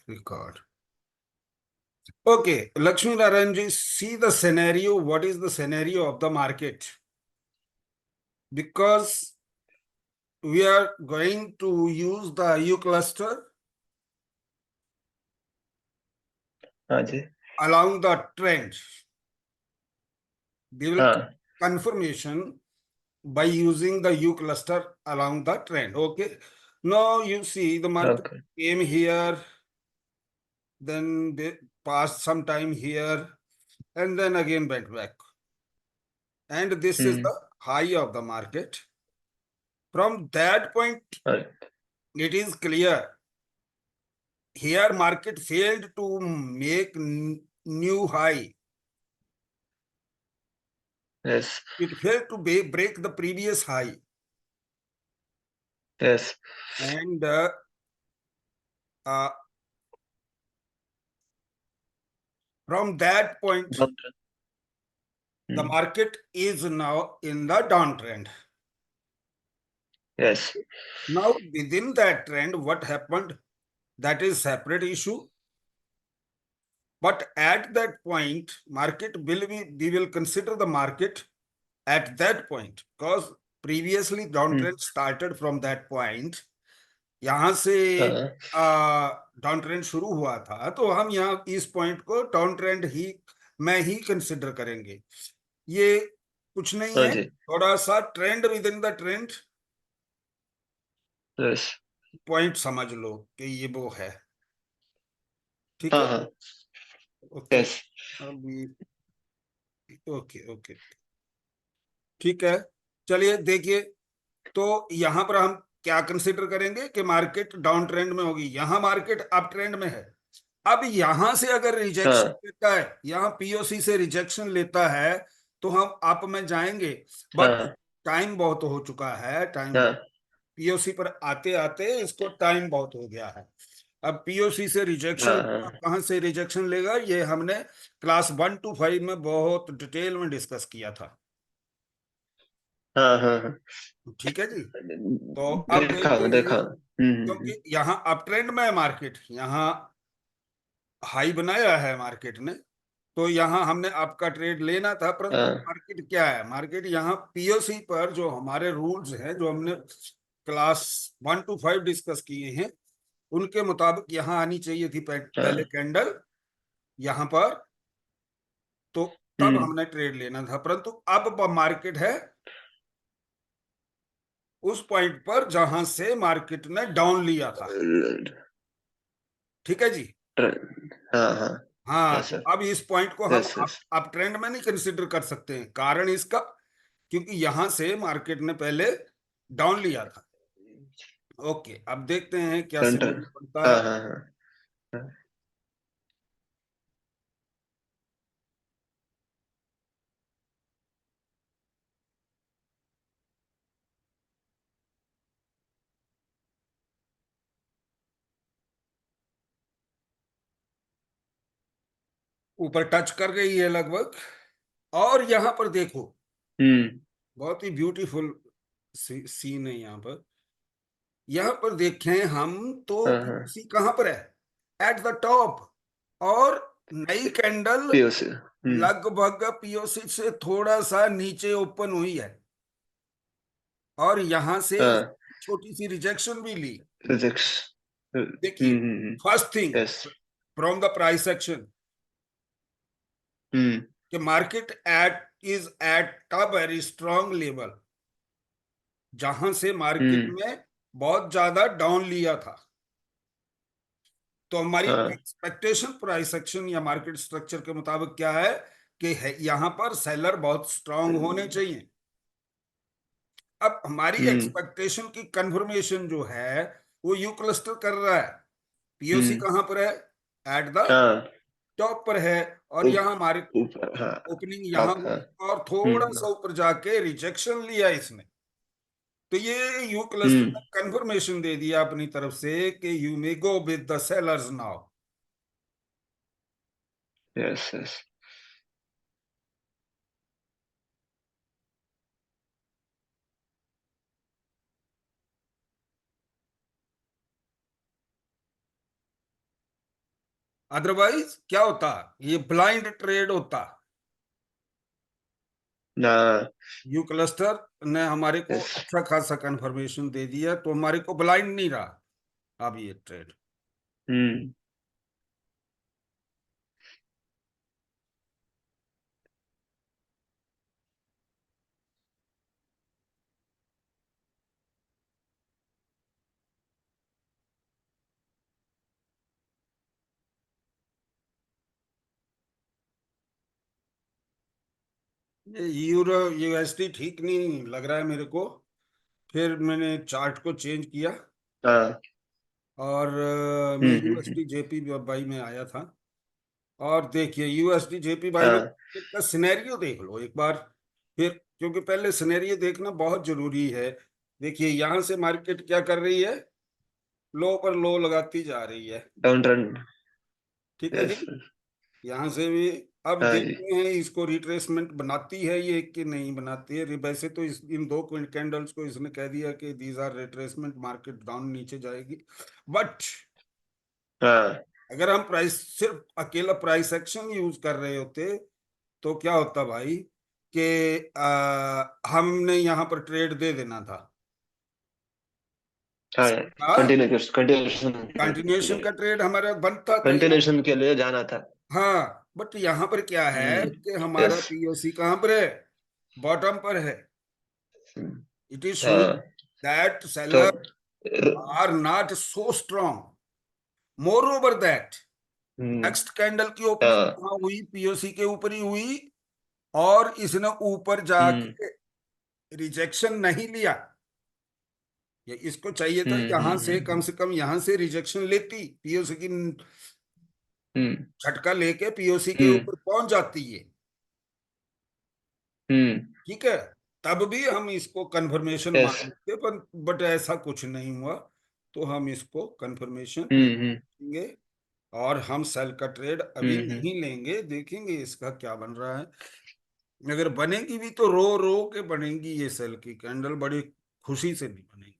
Record. Okay, Lakshmi Narayanji, see the scenario. What is the scenario of the market? Because we are going to use the IU cluster हाँ जी along the trend. They will हाँ confirmation by using the U cluster along the trend. Okay. Now you see the market okay came here, then they passed some time here, and then again went back. And this is the high of the market. From that point, और it is clear. Here market failed to make new high. Yes It failed to break the previous high. Yes And uh, from that point, the market is now in the downtrend. Yes Now, within that trend, what happened? That is separate issue. But at that point, market will be, we will consider the market at that point because previously downtrend started from that point. यहाँ से हाँ down trend शुरू हुआ था तो हम यहाँ इस पॉइंट को डाउन ट्रेंड ही में ही कंसिडर करेंगे। ये कुछ नहीं हाँ है, जी थोड़ा सा trend with in the trend yes point समझ लो कि ये वो है। ठीक हाँ है। हाँ ओके। यस अभी ओके ओके ठीक है। चलिए देखिए, तो यहां पर हम क्या कंसिडर करेंगे कि मार्केट डाउन ट्रेंड में होगी, यहां मार्केट अप ट्रेंड में है। अब यहां से अगर रिजेक्शन हाँ लेता है, यहां पीओसी से रिजेक्शन लेता है तो हम अप में जाएंगे। बट हाँ टाइम बहुत हो चुका है, टाइम बहुत, हाँ पीओसी पर आते आते इसको टाइम बहुत हो गया है। अब पीओसी से रिजेक्शन हाँ कहां से रिजेक्शन लेगा, ये हमने क्लास 1 to 5 में बहुत डिटेल में डिस्कस किया था। हाँ हाँ ठीक है जी। तो अब देखा देखिए, क्योंकि यहाँ अप ट्रेंड में है मार्केट, यहाँ हाई बनाया है मार्केट ने, तो यहाँ हमने आपका ट्रेड लेना था। परंतु हाँ मार्केट क्या है, मार्केट यहाँ पीओसी पर जो हमारे रूल्स हैं, जो हमने क्लास 1 to 5 डिस्कस किए हैं, उनके मुताबिक यहाँ आनी चाहिए थी पहले हाँ कैंडल यहाँ पर, तो तब हमने ट्रेड लेना था। परंतु अब मार्केट है उस पॉइंट पर जहां से मार्केट ने डाउन लिया था। ठीक है जी। हाँ हाँ हाँ, यस तो सर अब इस पॉइंट को हम यस यस अप ट्रेंड में नहीं कंसिडर कर सकते हैं। कारण इसका, क्योंकि यहां से मार्केट ने पहले डाउन लिया था। ओके, अब देखते हैं क्या कंट्रोल सिनेरियो बनता हाँ है। हाँ हाँ ऊपर टच कर गई है लगभग। और यहां पर देखो, हम्म बहुत ही ब्यूटीफुल सीन है यहाँ पर। यहाँ पर देखें हम तो हाँ हाँ पीसी कहाँ पर है, एट द टॉप। और नई कैंडल पीओसी लगभग पीओसी से थोड़ा सा नीचे ओपन हुई है, और यहां से हाँ छोटी सी रिजेक्शन भी ली। फिजिक्स देखिए, first thing yes from the price action hmm कि market at is at a very strong level, जहां से मार्केट हम्म में बहुत ज्यादा डाउन लिया था। तो हमारी हाँ एक्सपेक्टेशन प्राइस एक्शन या मार्केट स्ट्रक्चर के मुताबिक क्या है कि यहाँ पर सेलर बहुत स्ट्रांग होने चाहिए। अब हमारी हम्म एक्सपेक्टेशन की कंफर्मेशन जो है वो यू क्लस्टर कर रहा है। पीओसी हम्म कहां पर है, एट द हाँ टॉप पर है, और यहाँ हमारे ऊपर हाँ ओपनिंग यहाँ टॉप हाँ हुई और थोड़ा सा हम्म ऊपर जाके रिजेक्शन लिया इसने। तो ये यू क्लस्टर हम्म ने कंफर्मेशन दे दिया अपनी तरफ से कि you may go with the sellers now. Yes yes otherwise क्या होता, ये ब्लाइंड ट्रेड होता। ना। यू क्लस्टर ने हमारे को यस। अच्छा खासा कंफर्मेशन दे दिया, तो हमारे को ब्लाइंड नहीं रहा अब ये ट्रेड। हम्म। ये यूरो यूएसडी ठीक नहीं लग रहा है मेरे को। फिर मैंने चार्ट को चेंज किया हाँ। और मैं हम्म। यूएसडी जेपी बाई में आया था। और देखिए यूएसडी जेपी बाई में हाँ। का सिनेरियो देख लो एक बार। फिर क्योंकि पहले सिनेरियो देखना बहुत जरूरी है। देखिए यहां से मार्केट क्या कर रही है, लो पर लो लगाती जा रही है। Down trend. ठीक है जी। यस। यहाँ से भी अब हाँ जी। देखते हैं इसको रिट्रेसमेंट बनाती है ये कि नहीं बनाती है। वैसे तो इन दो कैंडल्स को इसने कह दिया कि these are retracement, market down नीचे जाएगी। बट हाँ। अगर हम प्राइस सिर्फ अकेला प्राइस एक्शन यूज कर रहे होते तो क्या होता भाई कि हमने यहाँ पर ट्रेड दे देना था। हाँ। कंटिन्यूशन कंटिन्यूएशन का ट्रेड हमारा बनता था यहाँ। कंटिन्यूशन के लिए जाना था। हाँ बट यहाँ पर क्या है हम्म। कि हमारा यस। पीओसी कहाँ पर है, बॉटम पर है। इट इज शोइंग हाँ। दैट तो seller are not so strong. Moreover that hmm. Next candle की ओपनिंग हाँ। कहाँ हुई, पीओसी के ऊपर ही हुई। और इसने ऊपर हम्म। जाके रिजेक्शन नहीं लिया। ये इसको चाहिए था यहां से कम यहां से रिजेक्शन लेती, पीओसी की हम्म। झटका लेके पीओसी के हम्म। ऊपर पहुंच जाती है। हम्म। ठीक है, तब भी हम इसको कंफर्मेशन मान यस। लेते, पर बट ऐसा कुछ नहीं हुआ। तो हम इसको कंफर्मेशन हम्म। लेंगे और हम सेल का ट्रेड अभी हम्म। नहीं लेंगे, देखेंगे इसका क्या बन रहा है। अगर बनेगी भी तो रो रो के बनेगी, ये सेल की कैंडल बड़ी खुशी से भी बनेगी।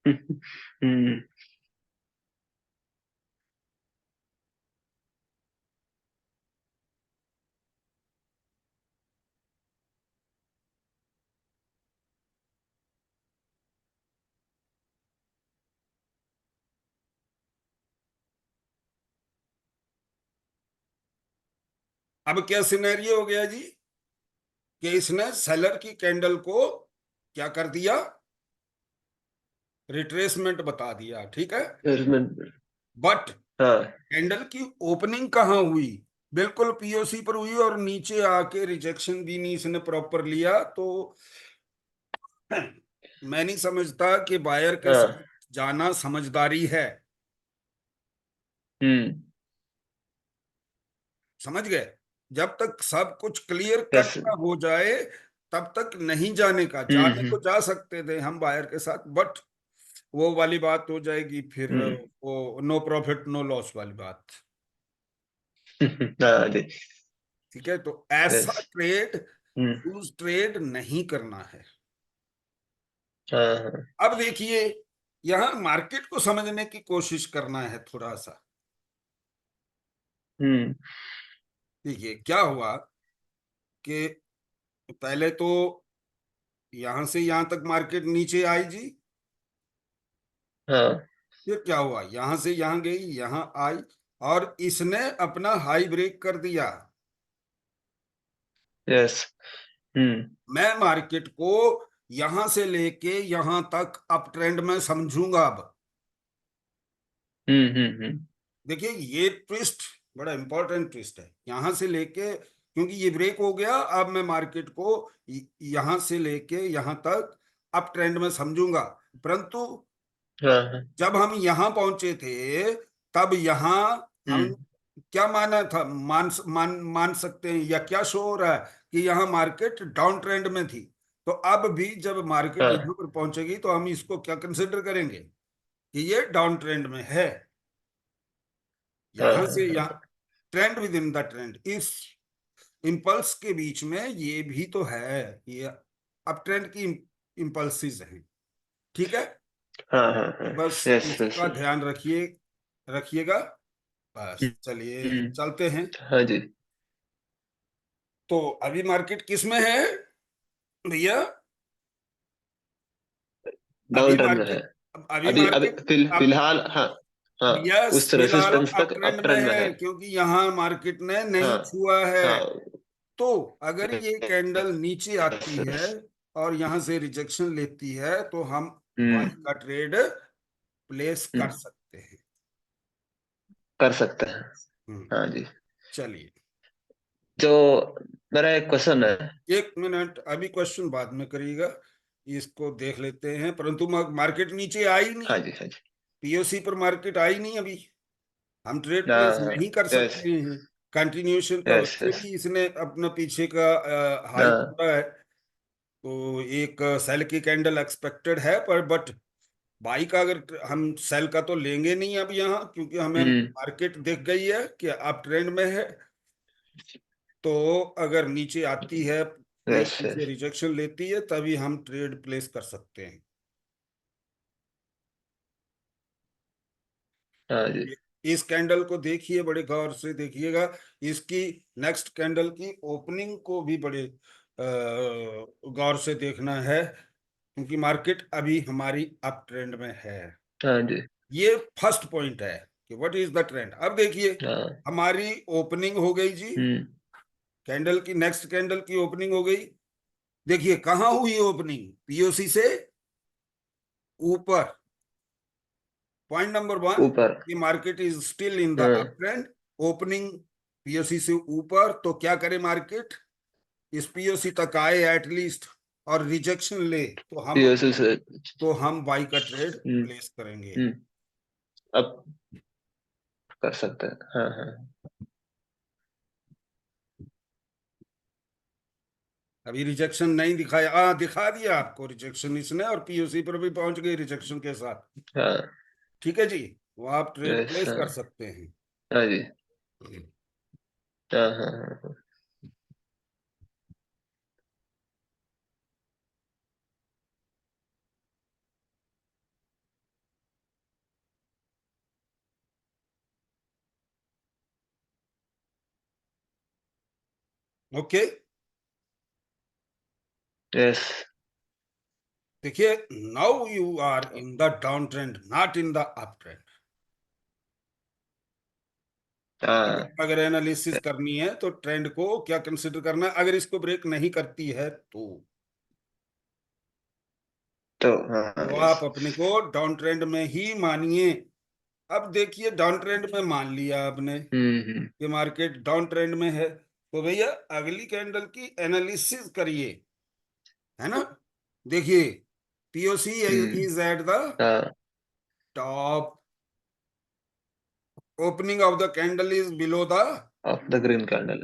हम्म। अब क्या सिनेरियो हो गया जी कि इसने सेलर की कैंडल को क्या कर दिया, रिट्रेसमेंट बता दिया। ठीक है, बट हाँ। कैंडल की ओपनिंग कहाँ हुई, बिल्कुल पीओसी पर हुई और नीचे आके रिजेक्शन भी नहीं इसने प्रॉपर लिया। तो मैं नहीं समझता कि बायर के हाँ। साथ जाना समझदारी है। हम्म। समझ गए, जब तक सब कुछ क्लियर कट यस। ना हो जाए तब तक नहीं जाने का। जाने हम्म। को जा सकते थे हम बायर के साथ, बट वो वाली बात हो जाएगी फिर, हम्म। वो नो प्रॉफिट नो लॉस वाली बात। हाँ जी। ठीक है, तो यस। ऐसा ट्रेड हम्म। यूज ट्रेड नहीं करना है। हाँ हाँ। अब देखिए यहां मार्केट को समझने की कोशिश करना है थोड़ा सा। हम्म। देखिए क्या हुआ कि पहले तो यहां से यहां तक मार्केट नीचे आई जी। हाँ। फिर क्या हुआ, यहां से यहां गई, यहां आई और इसने अपना हाई ब्रेक कर दिया। यस। हम्म। मैं मार्केट को यहां से लेके यहां तक अप ट्रेंड में समझूंगा अब। हम्म। देखिए ये ट्विस्ट बड़ा इंपॉर्टेंट ट्विस्ट है, यहां से लेके क्योंकि ये ब्रेक हो गया, अब मैं मार्केट को यहां से लेके यहां तक अप ट्रेंड में समझूंगा। परंतु हाँ हाँ। जब हम यहां पहुंचे थे तब यहां हम हम्म। क्या माना था, मान सकते हैं या क्या शो हो रहा है कि यहां मार्केट डाउन ट्रेंड में थी। तो अब भी जब मार्केट हाँ यहां पर पहुंचेगी तो हम इसको क्या कंसिडर करेंगे कि ये डाउन ट्रेंड में है। हाँ यहां से हाँ। यहाँ trend with in the trend, इस इम्पल्स के बीच में ये भी तो है, ये अप ट्रेंड की इम्पल्सिस हैं। ठीक है, हाँ हाँ हाँ। बस यस यस। इसका ध्यान रखिएगा। बस चलिए हम्म, चलते हैं। हाँ जी। तो अभी मार्केट किस में है भैया? अभी डाउन ट्रेंड में है। मार्केट, अभी अभी अभी मार्केट अब, फिलहाल, हाँ। हाँ, यस उस फिलहाल रेसिस्टेंस अप तक अप ट्रेंड में ट्रेंड में है है। क्योंकि यहाँ मार्केट ने नहीं हाँ। छुआ है। हाँ। तो अगर ये कैंडल नीचे यस आती है यस। और यहाँ से रिजेक्शन लेती है तो हम बाई हम्म। का ट्रेड प्लेस कर हम्म, सकते हैं। कर सकते हैं। हम्म, हाँ जी। चलिए। जो मेरा एक क्वेश्चन है। एक मिनट, अभी क्वेश्चन बाद में करिएगा, इसको देख लेते हैं। परंतु मार्केट नीचे आई हाँ नहीं, जी, हाँ जी। पीओसी पर मार्केट आई नहीं अभी, हम ट्रेड प्लेस हाँ। नहीं कर यस सकते हैं। कंटिन्यूएशन का यस वैसे यस। भी इसने अपना पीछे का हाई हाँ। तोड़ा है, तो एक सेल की कैंडल एक्सपेक्टेड है, पर बट बाई का अगर हम सेल का तो लेंगे नहीं अब यहाँ, क्योंकि हमें हम्म। मार्केट दिख गई है कि आप ट्रेंड में है। तो अगर नीचे आती है, यस पीओसी से यस। रिजेक्शन लेती है, तभी हम ट्रेड प्लेस कर सकते हैं। हाँ जी। इस कैंडल को देखिए, बड़े गौर से देखिएगा। इसकी नेक्स्ट कैंडल की ओपनिंग को भी बड़े गौर से देखना है, क्योंकि मार्केट अभी हमारी अप ट्रेंड में है। हाँ जी। ये फर्स्ट पॉइंट है कि व्हाट इज द ट्रेंड। अब देखिए, हाँ। हमारी ओपनिंग हो गई जी, हम्म। कैंडल की नेक्स्ट कैंडल की ओपनिंग हो गई। देखिए कहाँ हुई ओपनिंग, पीओसी से ऊपर। पॉइंट नंबर वन, ऊपर। कि market is still in the up हाँ। ट्रेंड। ओपनिंग पीओसी से ऊपर, तो क्या करे मार्केट, इस पीओसी तक आए एटलीस्ट और रिजेक्शन ले, पीओसी से। तो हम बाई का ट्रेड हम्म। प्लेस करेंगे। हम्म। अब कर सकते हैं, हाँ हाँ। अभी रिजेक्शन नहीं दिखाया, दिखा दिया आपको रिजेक्शन इसने, और पीओसी पर भी पहुंच गई रिजेक्शन के साथ। हाँ। ठीक है जी, वो आप ट्रेड यस। प्लेस हाँ। कर सकते हैं। हाँ जी। हाँ हाँ हाँ हाँ। Okay, yes. देखिए, now you are in the down trend, not in the up trend. हाँ। अगर एनालिसिस करनी है तो ट्रेंड को क्या कंसिडर करना है, अगर इसको ब्रेक नहीं करती है तो हाँ, तो यस। आप अपने को डाउन ट्रेंड में ही मानिए। अब देखिए, डाउन ट्रेंड में मान लिया आपने हम्म। कि मार्केट डाउन ट्रेंड में है, तो भैया अगली कैंडल की एनालिसिस करिए, है ना। देखिए, POC hmm. Is at the हाँ। Top, opening of the candle is below the of the green candle.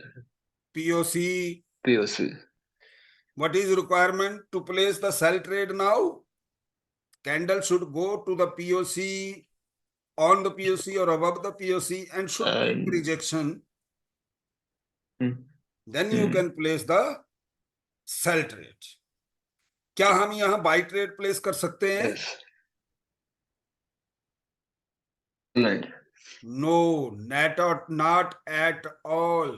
POC. POC. What is requirement to place the sell trade now? Candle should go to the POC, on the POC or above the POC, and should take and. rejection. Hmm. Then you can place the sell trade. क्या हम यहाँ by trade place कर सकते हैं? Yes. Right. No, net और not at all.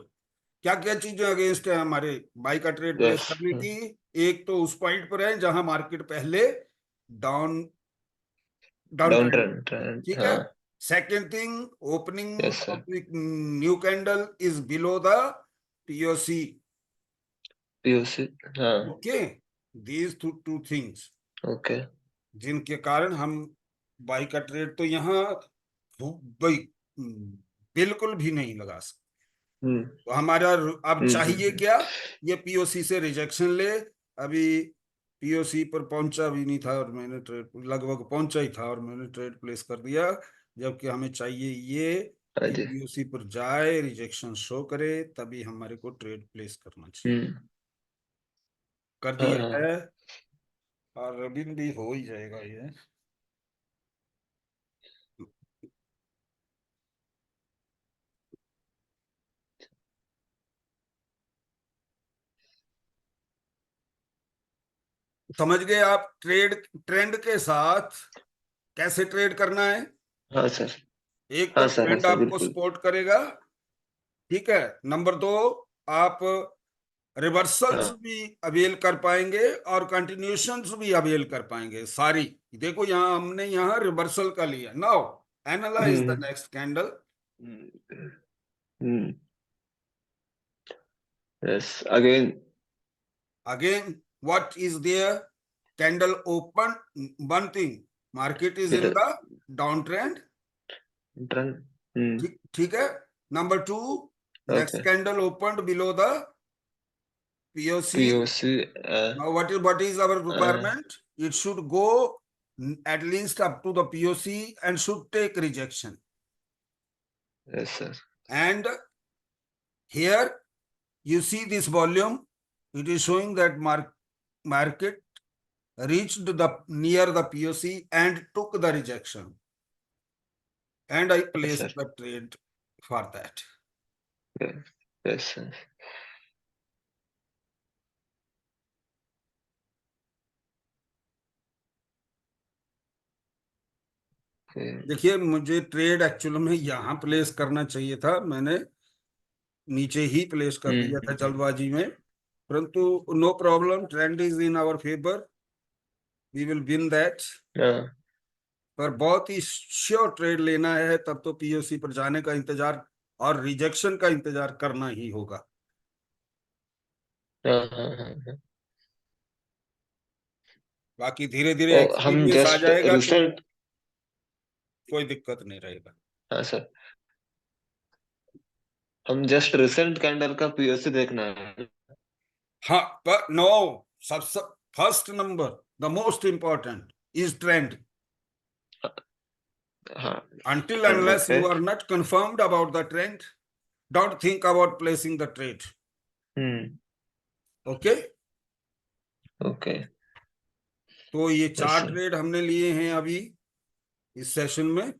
क्या क्या चीजें अगेंस्ट है हमारे बाई का ट्रेड प्लेस यस। करने की? एक तो उस पॉइंट पर है जहां मार्केट पहले down down down trend, trend trend, ठीक है। हाँ। Second thing, opening yes sir. Of the new candle is below the POC. POC. हाँ। Okay, these two things, okay. जिनके कारण हम बाई का ट्रेड तो यहाँ भाई बिल्कुल भी नहीं लगा सकते। हम्म। तो हमारा अब चाहिए हम्म। क्या, ये पीओसी से रिजेक्शन ले। अभी पीओसी पर पहुंचा भी नहीं था और मैंने ट्रेड, लगभग पहुंचा ही था और मैंने ट्रेड प्लेस कर दिया, जबकि हमें चाहिए हाँ ये जी। पीओसी पर जाए, रिजेक्शन शो करे, तभी हमारे को ट्रेड प्लेस करना चाहिए। हम्म। कर हाँ दिया हाँ। है, और अभी भी हो ही जाएगा ये। समझ गए आप, ट्रेड ट्रेंड के साथ कैसे ट्रेड करना है? हाँ सर। एक तो हाँ सर, हाँ ट्रेंड सर, आपको बिल्कुल। सपोर्ट करेगा, ठीक है। नंबर दो, आप रिवर्सल्स हाँ। भी अवेल कर पाएंगे और कंटिन्यूशंस भी अवेल कर पाएंगे सारी। देखो यहाँ हमने यहाँ रिवर्सल का लिया। Now analyse the hmm next candle. Hmm yes, again. Again, what is there? Candle open. One thing, market is it in the downtrend. Trend. Hmm ठीक है। Number two, okay. next candle opened below the POC. POC. Now, what is our requirement? It should go at least up to the POC and should take rejection. Yes sir. And here you see this volume. It is showing that market reached the near the POC and took the rejection. And I yes placed sir. the trade for that. Yes sir. देखिए, मुझे trade actual में यहाँ place करना चाहिए था, मैंने नीचे ही place कर दिया था हम्म जल्दबाजी में, परंतु no problem, trend is in our favour, we will win that. हाँ पर बहुत ही श्योर ट्रेड लेना है तब तो पीओसी पर जाने का इंतजार और रिजेक्शन का इंतजार करना ही होगा। हाँ हाँ हाँ हाँ। बाकी धीरे धीरे और हम एक्सपीरियंस आ जस्ट जाएगा तो रिसेंट। कोई दिक्कत नहीं रहेगा। हाँ सर, हम जस्ट रिसेंट कैंडल का पीओसी देखना है। हाँ, पर नो, सबसे first number, the most important is trend. हाँ। Until trend, unless okay. you are not confirmed about the trend, don't think about placing the trade. Hmm Okay? Okay. तो ये yes चार सर। ट्रेड हमने लिए हैं अभी इस सेशन में,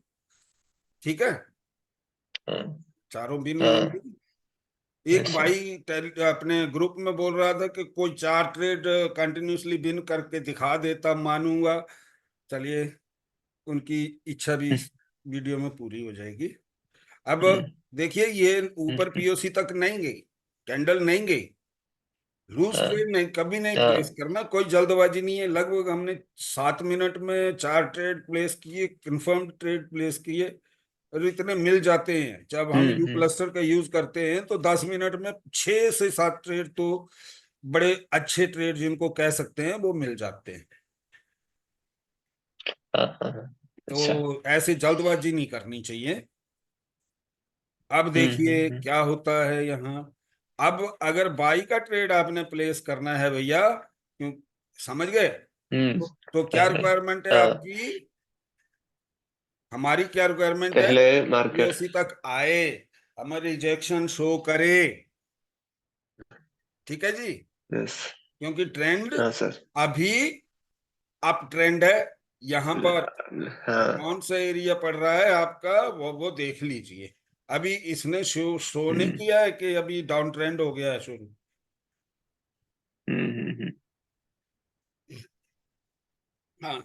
ठीक है। हाँ चारों बिन हाँ। होंगे। एक यस सर। भाई अपने ग्रुप में बोल रहा था कि कोई चार ट्रेड कंटिन्यूसली बिन करके दिखा देता मानूंगा। चलिए, उनकी इच्छा भी इस वीडियो में पूरी हो जाएगी। अब हम्म देखिए, ये ऊपर हम्म, पीओसी तक नहीं गई, कैंडल नहीं गई, लूज हाँ ट्रेड नहीं, कभी नहीं प्लेस हाँ। करना, कोई जल्दबाजी नहीं है। लगभग हमने 7 मिनट में चार ट्रेड प्लेस किए, कंफर्म्ड ट्रेड प्लेस किए। और इतने मिल जाते हैं, जब हम यू हम्म। क्लस्टर का यूज करते हैं तो 10 मिनट में 6 से 7 ट्रेड तो बड़े अच्छे ट्रेड जिनको कह सकते हैं वो मिल जाते हैं। हाँ हाँ हाँ। अच्छा। तो ऐसे जल्दबाजी नहीं करनी चाहिए। अब देखिए हम्म। क्या होता है यहाँ। अब अगर बाई का ट्रेड आपने प्लेस करना है भैया, क्यों, समझ गए? हम्म तो क्या पहले। रिक्वायरमेंट है हाँ, आपकी? हमारी क्या रिक्वायरमेंट है? पहले मार्केट। पीओसी तक आए, हमें रिजेक्शन शो करे, ठीक है जी। यस। क्योंकि ट्रेंड हाँ सर। अभी अप ट्रेंड है यहाँ पर। हाँ। कौन सा एरिया पड़ रहा है आपका, वो देख लीजिए। अभी इसने शो नहीं हम्म किया है कि अभी डाउन ट्रेंड हो गया है शुरू। हम्म। हाँ,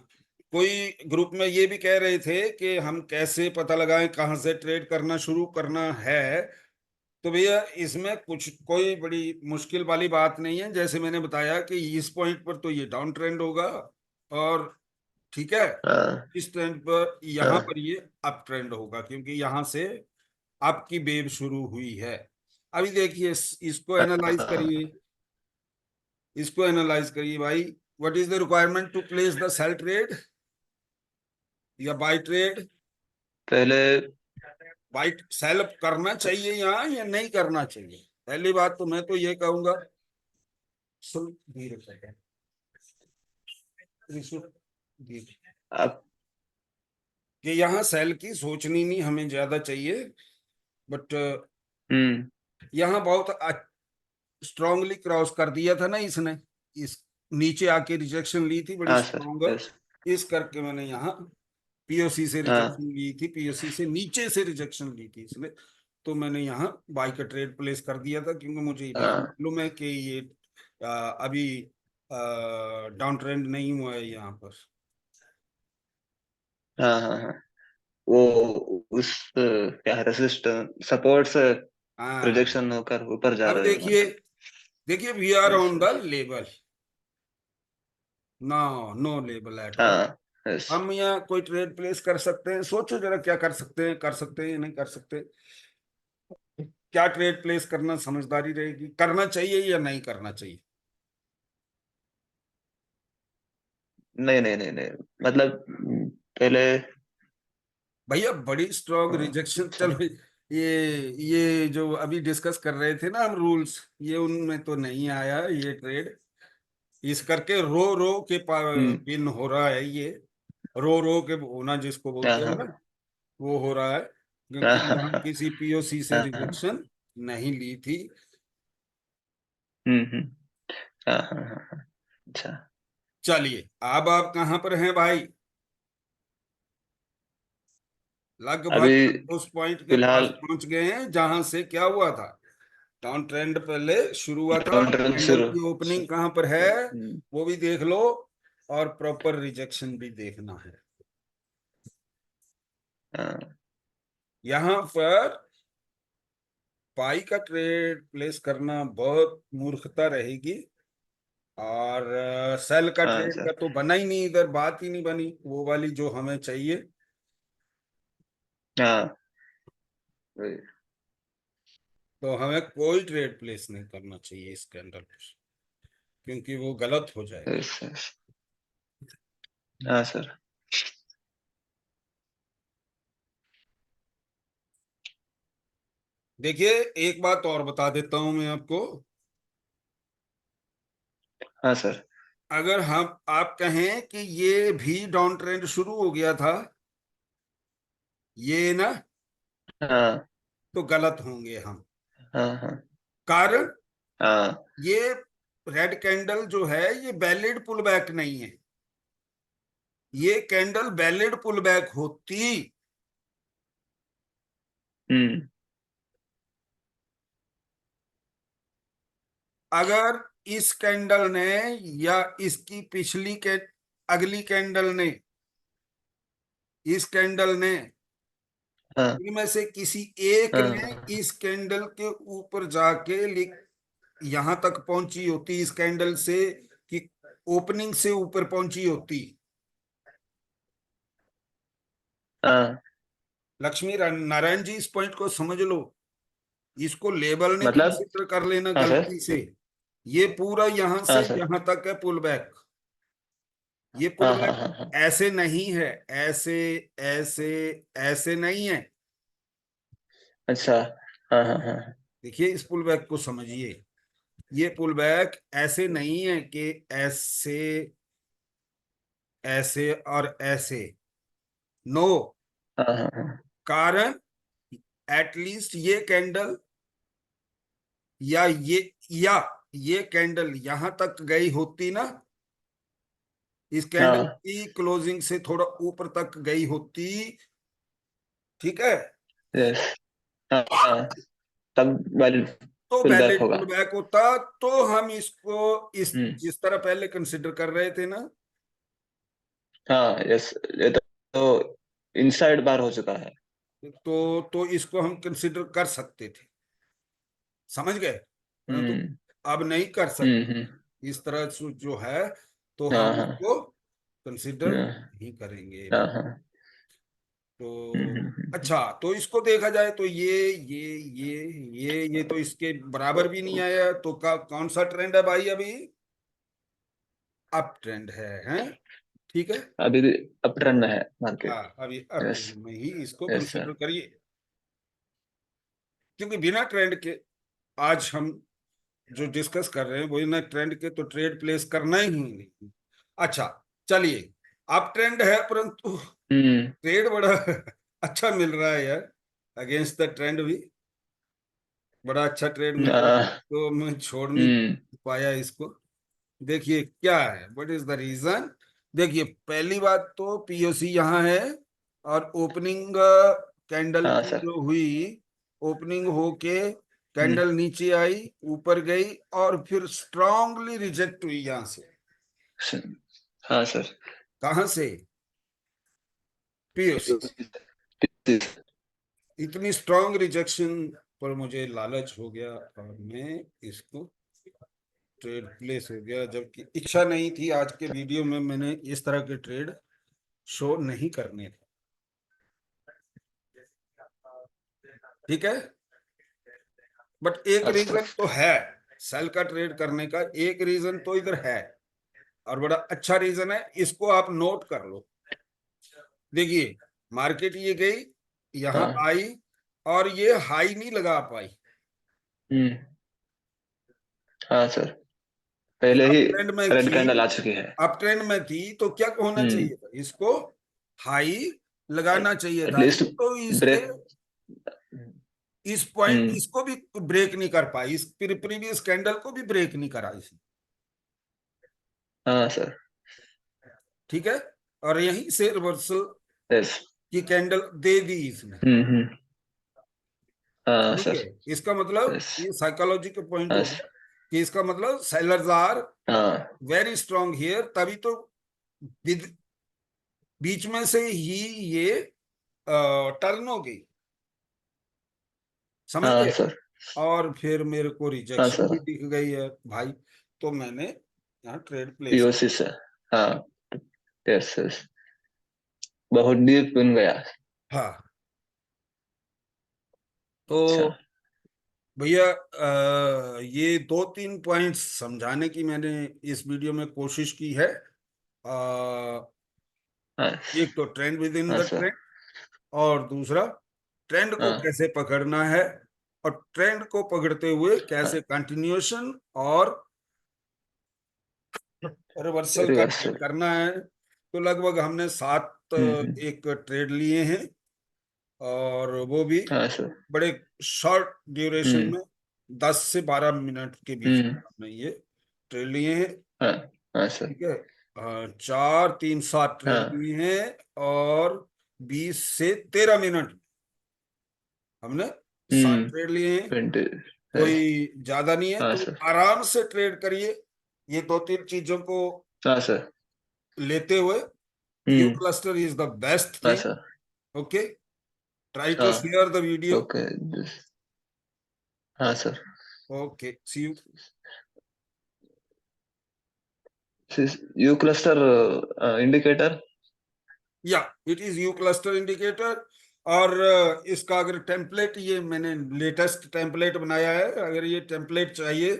कोई ग्रुप में ये भी कह रहे थे कि हम कैसे पता लगाएं कहाँ से ट्रेड करना शुरू करना है। तो भैया, इसमें कुछ कोई बड़ी मुश्किल वाली बात नहीं है। जैसे मैंने बताया कि इस पॉइंट पर तो ये डाउन ट्रेंड होगा, और ठीक है, हाँ इस ट्रेंड पर यहाँ हाँ पर ये अप ट्रेंड होगा, क्योंकि यहाँ से आपकी वेव शुरू हुई है। अभी देखिए, इसको एनालाइज करिए, हाँ। इसको एनालाइज करिए भाई। What is the requirement to place the sell trade या बाय ट्रेड? पहले। बाय सेल करना चाहिए यहाँ या नहीं करना चाहिए? पहली बात तो मैं तो ये कहूंगा, सुन धीरे से, धीरे, आप। कि यहाँ सेल की सोचनी नहीं हमें ज्यादा चाहिए। बट हम्म यहाँ बहुत स्ट्रांगली क्रॉस कर दिया था ना इसने, इस नीचे आके रिजेक्शन ली थी बड़ी हाँ सर। स्ट्रांग। यस। इस करके मैंने यहाँ पीओसी से हाँ रिजेक्शन ली थी, पीओसी से नीचे से रिजेक्शन ली थी इसने। तो मैंने यहाँ बाई का ट्रेड प्लेस कर दिया था, क्योंकि मुझे भी हाँ मालूम है कि ये अभी डाउन ट्रेंड नहीं हुआ है यहाँ पर। हाँ हाँ हाँ। वो उस क्या रेसिस्टेंस सपोर्ट से हाँ, प्रोजेक्शन होकर ऊपर जा अब रहे हैं देखिए, मतलब। देखिए we are yes on the yes. Level, no, no level at all. हाँ यस। हम यहाँ कोई ट्रेड प्लेस कर सकते हैं, सोचो जरा क्या कर सकते हैं, कर सकते हैं या नहीं कर सकते, क्या ट्रेड प्लेस करना समझदारी रहेगी, करना चाहिए या नहीं करना चाहिए। नहीं नहीं नहीं नहीं, मतलब पहले। भैया बड़ी स्ट्रॉन्ग हाँ, रिजेक्शन, अच्छा। चलो ये जो अभी डिस्कस कर रहे थे ना हम रूल्स, ये उनमें तो नहीं आया ये ट्रेड। इस करके रो रो के हम्म। पिन हो रहा है ये, रो रो के होना जिसको हाँ बोलते हैं हाँ ना, वो हो रहा है, हाँ क्योंकि हाँ यहाँ किसी पीओसी से हाँ हाँ। रिजेक्शन नहीं ली थी। हम्म। हाँ हाँ हाँ हाँ। अच्छा। चलिए, अब आप कहाँ पर हैं भाई, अभी लगभग उस पॉइंट के पास फिलहाल पहुंच गए हैं जहां से क्या हुआ था, डाउन ट्रेंड पहले शुरू हुआ था, डाउन ट्रेंड कैंडल शुरू। की ओपनिंग कहाँ पर है वो भी देख लो, और प्रॉपर रिजेक्शन भी देखना है। हाँ यहाँ पर पाई का ट्रेड प्लेस करना बहुत मूर्खता रहेगी, और सेल का हाँ ट्रेड का सर। तो बना ही नहीं, इधर बात ही नहीं बनी वो वाली जो हमें चाहिए। हाँ वही। तो हमें कोई ट्रेड प्लेस नहीं करना चाहिए इस कैंडल पर, क्योंकि वो गलत हो जाएगा। Yes yes. हाँ सर। देखिए, एक बात और बता देता हूं मैं आपको, हाँ सर। अगर हम आप कहें कि ये भी डाउन ट्रेंड शुरू हो गया था, ये ना, हाँ तो गलत होंगे हम। हाँ हाँ कारण, हाँ ये रेड कैंडल जो है ये वैलिड पुल बैक नहीं है, ये कैंडल वैलिड पुल बैक होती हम्म। अगर इस कैंडल ने, या इसकी पिछली के अगली कैंडल ने, इस कैंडल ने, हाँ इनमें से किसी एक ने हाँ इस कैंडल के ऊपर जाके यहां तक पहुंची होती, इस कैंडल से कि ओपनिंग से ऊपर पहुंची होती। हाँ। लक्ष्मी नारायण जी, इस पॉइंट को समझ लो, इसको लेबल नहीं मतलब। कंसिडर कर लेना हाँ सर। गलती से। ये पूरा यहां हाँ से सर। यहां तक है पुल बैक, ये पुल हाँ हाँ बैक हाँ हाँ। ऐसे नहीं है, ऐसे, ऐसे, ऐसे नहीं है। अच्छा। हाँ हाँ हाँ देखिए इस पुल बैक को समझिए, ये पुल बैक ऐसे नहीं है कि ऐसे, ऐसे और ऐसे, नो। हाँ हाँ हाँ कारण, एटलीस्ट ये कैंडल, या या ये कैंडल यहां तक गई होती ना, इस कैंडल हाँ। की क्लोजिंग से थोड़ा ऊपर तक गई होती, ठीक है, यस। हाँ हाँ। तब वैलिड तो पुल बैक वैलिड होगा। पुल बैक होता। तो हम इसको इस हम्म। जिस तरह पहले कंसिडर कर रहे थे ना, हाँ यस। ये तो इनसाइड बार हो चुका है। तो इसको हम कंसिडर कर सकते थे, समझ गए, परंतु हम्म अब नहीं कर सकते हम्म। इस तरह से जो है, तो हाँ हम हाँ इसको कंसिडर हाँ नहीं करेंगे हाँ भाई। हाँ। तो अच्छा, तो इसको देखा जाए तो ये तो इसके बराबर भी नहीं आया, तो कौन सा ट्रेंड है भाई अभी, अप ट्रेंड है, ठीक है। अभी भी अप ट्रेंड में है मार्केट। हाँ, अभी अप यस ट्रेंड में ही इसको यस कंसिडर सर। करिए, क्योंकि बिना ट्रेंड के आज हम जो डिस्कस कर रहे हैं वही ना, ट्रेंड के तो ट्रेड प्लेस करना ही नहीं। अच्छा, चलिए, अप ट्रेंड है परंतु हम्म। ट्रेड बड़ा अच्छा मिल रहा है यार, अगेंस्ट द ट्रेंड भी बड़ा अच्छा ट्रेड मिल रहा है, हाँ, तो मैं छोड़ नहीं हम्म। पाया इसको। देखिए क्या है, व्हाट इज द रीजन। देखिए पहली बात तो पीओसी यहाँ है, और ओपनिंग कैंडल हाँ की सर। जो हुई, ओपनिंग होके हम्म। कैंडल नीचे आई, ऊपर गई, और फिर स्ट्रांगली रिजेक्ट हुई यहाँ से। स- हाँ सर। कहाँ से, पीओसी से। इतनी स्ट्रांग रिजेक्शन पर मुझे लालच हो गया और मैं इसको ट्रेड प्लेस हो गया, जबकि इच्छा नहीं थी। आज के वीडियो में मैंने इस तरह के ट्रेड शो नहीं करने थे। ठीक है, बट एक हाँ सर। रीजन तो है सेल का ट्रेड करने का, एक रीजन तो इधर है और बड़ा अच्छा रीजन है, इसको आप नोट कर लो। देखिए, मार्केट ये गई, यहां हाँ। आई और ये हाई नहीं लगा पाई। हम्म। हाँ सर, पहले अप ही ट्रेंड में रेड थी, कैंडल आ चुकी है। अप ट्रेंड में थी तो क्या होना हम्म। चाहिए था, इसको हाई लगाना चाहिए था। एटलीस्ट ये तो इसके ब्रेक। इस पॉइंट हम्म। इसको भी ब्रेक नहीं कर पाई, इस प्रीवियस कैंडल को भी ब्रेक नहीं करा इसने। हाँ सर। ठीक है, और यहीं से रिवर्सल यस। की कैंडल दे दी इसने। हम्म। हाँ समझ सर। गए, इसका मतलब यस। ये साइकोलॉजी का पॉइंट हाँ हो गया कि इसका मतलब सेलर्स आर हाँ। वेरी स्ट्रांग हियर, तभी तो बीच में से ही ये टर्न हो गई। समझ हाँ गए, सर। और फिर मेरे को हाँ रिजेक्शन सर। भी दिख गई है भाई, तो मैंने यहाँ ट्रेड प्लेस। पीओसी से। हाँ। यस यस, बहुत डीप बन गया। हाँ, अच्छा। तो भैया ये दो तीन पॉइंट्स समझाने की मैंने इस वीडियो में कोशिश की है। हाँ। एक तो ट्रेंड विद इन हाँ द सर। ट्रेंड, और दूसरा ट्रेंड को हाँ। कैसे पकड़ना है, और ट्रेंड को पकड़ते हुए कैसे हाँ। कंटिन्यूएशन और रिवर्सल का ट्रेड रिवर्सल। करना है। तो लगभग हमने 7 हम्म। एक ट्रेड लिए हैं, और वो भी हाँ सर। बड़े शॉर्ट ड्यूरेशन हम्म। में 10 से 12 मिनट के बीच में हम्म। हमने ये ट्रेड लिए हैं। हाँ। हाँ सर। ठीक है, 4 3 7 ट्रेड हाँ। लिए हैं, और 20 से 13 मिनट हमने 7 ट्रेड लिए हैं। 20। यस। कोई ज्यादा नहीं है, हाँ तो सर। आराम से ट्रेड करिए ये दो तीन चीजों को हाँ सर। लेते हुए। You hmm. Cluster is the best हाँ thing. Sir. Okay, try to हाँ। Share the video. ओके। हाँ sir. Okay, see you. You cluster indicator. या it is you cluster indicator, और इसका अगर टेम्पलेट, ये मैंने लेटेस्ट टेम्पलेट बनाया है, अगर ये टेम्पलेट चाहिए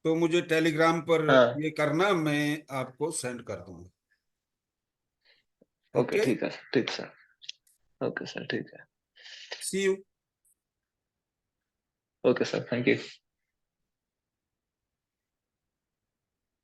तो मुझे टेलीग्राम पर हाँ। ये करना, मैं आपको सेंड कर दूंगा। ओके ओके, ठीक है, ठीक सर। ओके सर, ठीक है। See you. Okay sir, thank you.